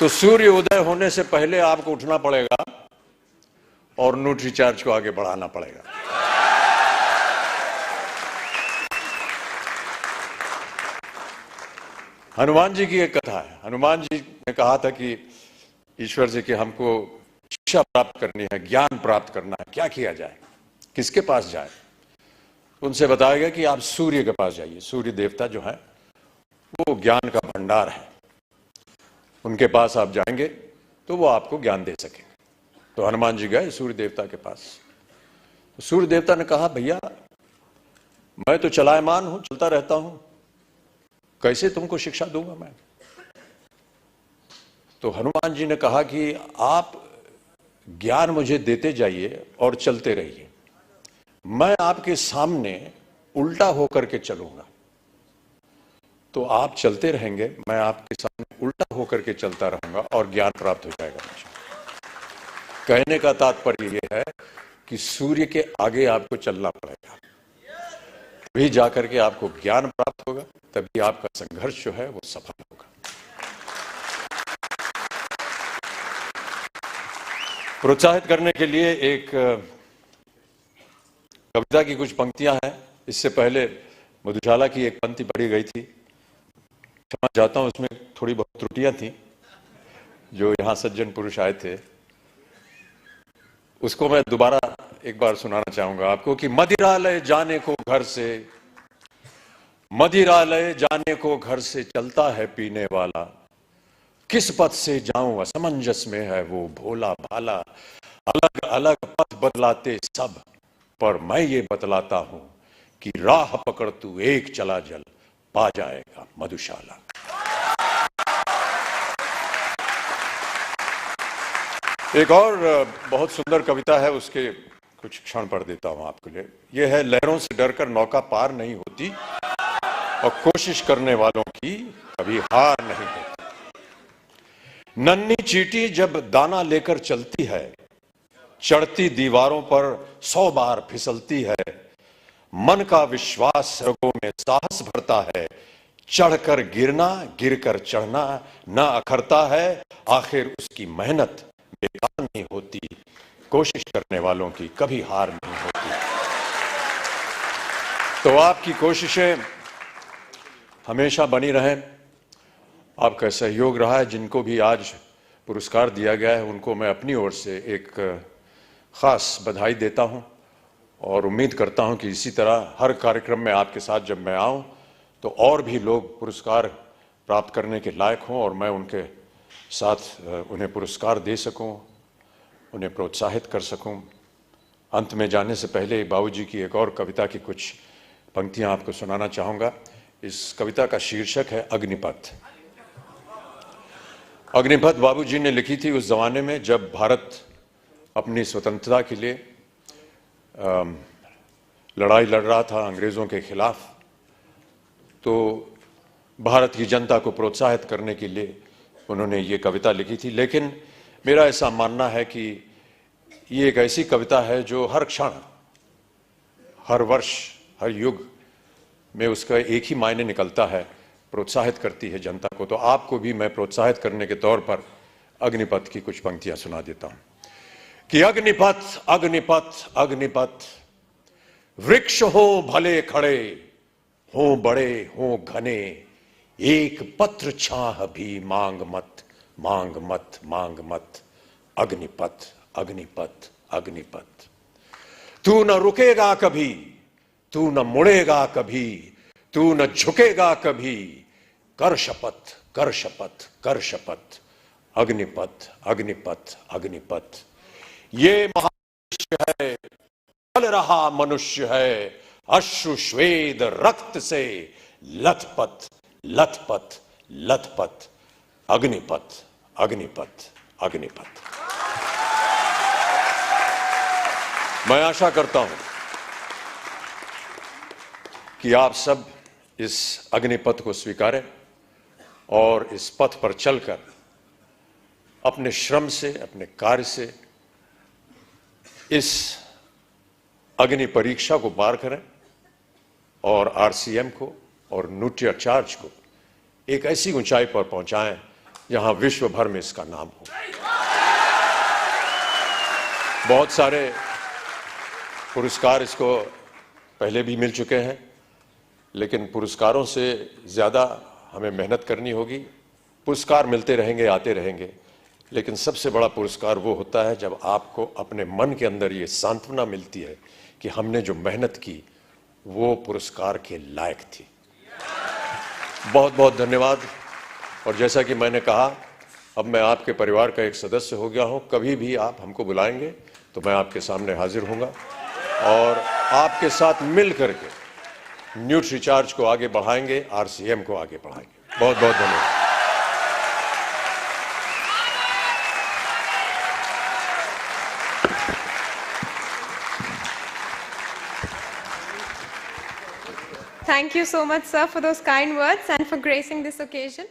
तो सूर्य उदय होने से पहले आपको उठना पड़ेगा और न्यूट्रीचार्ज को आगे बढ़ाना पड़ेगा। हनुमान जी की एक कथा है। हनुमान जी ने कहा था कि ईश्वर से कि हमको शिक्षा प्राप्त करनी है, ज्ञान प्राप्त करना है, क्या किया जाए, किसके पास जाए। उनसे बताया गया कि आप सूर्य के पास जाइए। सूर्य देवता जो है वो ज्ञान का भंडार है, उनके पास आप जाएंगे तो वो आपको ज्ञान दे सकेंगे। तो हनुमान जी गए सूर्य देवता के पास। तो सूर्य देवता ने कहा, भैया मैं तो चलायमान हूं, चलता रहता हूं, कैसे तुमको शिक्षा दूंगा मैं। तो हनुमान जी ने कहा कि आप ज्ञान मुझे देते जाइए और चलते रहिए, मैं आपके सामने उल्टा होकर के चलूंगा। तो आप चलते रहेंगे, मैं आपके सामने उल्टा होकर के चलता रहूंगा और ज्ञान प्राप्त हो जाएगा मुझे। कहने का तात्पर्य यह है कि सूर्य के आगे आपको चलना पड़ेगा, तभी जाकर के आपको ज्ञान प्राप्त होगा, तभी आपका संघर्ष जो है वो सफल होगा। प्रोत्साहित करने के लिए एक कविता की कुछ पंक्तियां हैं। इससे पहले मधुशाला की एक पंक्ति पढ़ी गई थी, क्षमा चाहता हूं, उसमें थोड़ी बहुत त्रुटियां थी। जो यहां सज्जन पुरुष आए थे उसको मैं दोबारा एक बार सुनाना चाहूंगा आपको कि मदिरालय जाने को घर से, मदिरालय जाने को घर से चलता है पीने वाला, किस पथ से जाऊं असमंजस में है वो भोला भाला। अलग अलग पथ बदलाते सब, पर मैं ये बतलाता हूं कि राह पकड़ तू एक चला जल, पा जाएगा मधुशाला। एक और बहुत सुंदर कविता है, उसके कुछ क्षण पढ़ देता हूं आपके लिए। यह है, लहरों से डरकर नौका पार नहीं होती और कोशिश करने वालों की कभी हार नहीं होती। नन्ही चींटी जब दाना लेकर चलती है, चढ़ती दीवारों पर 100 बार फिसलती है। मन का विश्वास रगों में साहस भरता है, चढ़कर गिरना गिरकर चढ़ना न अखरता है। आखिर उसकी मेहनत बेकार नहीं होती, कोशिश करने वालों की कभी हार नहीं होती। तो आपकी कोशिशें हमेशा बनी रहें। आपका सहयोग रहा है। जिनको भी आज पुरस्कार दिया गया है उनको मैं अपनी ओर से एक खास बधाई देता हूं और उम्मीद करता हूं कि इसी तरह हर कार्यक्रम में आपके साथ जब मैं आऊं तो और भी लोग पुरस्कार प्राप्त करने के लायक हों और मैं उनके साथ उन्हें पुरस्कार दे सकूं, उन्हें प्रोत्साहित कर सकूं। अंत में जाने से पहले बाबूजी की एक और कविता की कुछ पंक्तियां आपको सुनाना चाहूंगा। इस कविता का शीर्षक है अग्निपथ। अग्निपथ बाबूजी ने लिखी थी उस जमाने में जब भारत अपनी स्वतंत्रता के लिए लड़ाई लड़ रहा था अंग्रेजों के खिलाफ। तो भारत की जनता को प्रोत्साहित करने के लिए उन्होंने ये कविता लिखी थी। लेकिन मेरा ऐसा मानना है कि ये एक ऐसी कविता है जो हर क्षण, हर वर्ष, हर युग में उसका एक ही मायने निकलता है, प्रोत्साहित करती है जनता को। तो आपको भी मैं प्रोत्साहित करने के तौर पर अग्निपथ की कुछ पंक्तियां सुना देता हूं कि अग्निपथ अग्निपथ अग्निपथ, वृक्ष हो भले खड़े, हो बड़े हो घने, एक पत्र छाह भी मांग मत मांग मत मांग मत। अग्निपथ अग्निपथ अग्निपथ, तू न रुकेगा कभी, तू न मुड़ेगा कभी, तू न झुकेगा कभी, कर शपथ कर शपथ कर शपथ। अग्निपथ अग्निपथ अग्निपथ, ये महामनुष्य है, चल रहा मनुष्य है, अश्रु श्वेद रक्त से लथपथ लथपथ लथपथ। अग्निपथ अग्निपथ अग्निपथ। मैं आशा करता हूं कि आप सब इस अग्निपथ को स्वीकारें और इस पथ पर चलकर अपने श्रम से, अपने कार्य से इस अग्नि परीक्षा को पार करें और आरसीएम को और न्यूट्रीचार्ज को एक ऐसी ऊंचाई पर पहुंचाएं जहां विश्व भर में इसका नाम हो। बहुत सारे पुरस्कार इसको पहले भी मिल चुके हैं, लेकिन पुरस्कारों से ज़्यादा हमें मेहनत करनी होगी। पुरस्कार मिलते रहेंगे, आते रहेंगे, लेकिन सबसे बड़ा पुरस्कार वो होता है जब आपको अपने मन के अंदर ये सांत्वना मिलती है कि हमने जो मेहनत की वो पुरस्कार के लायक थी। बहुत बहुत धन्यवाद। और जैसा कि मैंने कहा, अब मैं आपके परिवार का एक सदस्य हो गया हूं। कभी भी आप हमको बुलाएंगे तो मैं आपके सामने हाजिर होऊंगा और आपके साथ मिल करके न्यूट्रीचार्ज को आगे बढ़ाएंगे, आरसीएम को आगे बढ़ाएंगे। बहुत बहुत धन्यवाद। Thank you so much, sir, for those kind words and for gracing this occasion.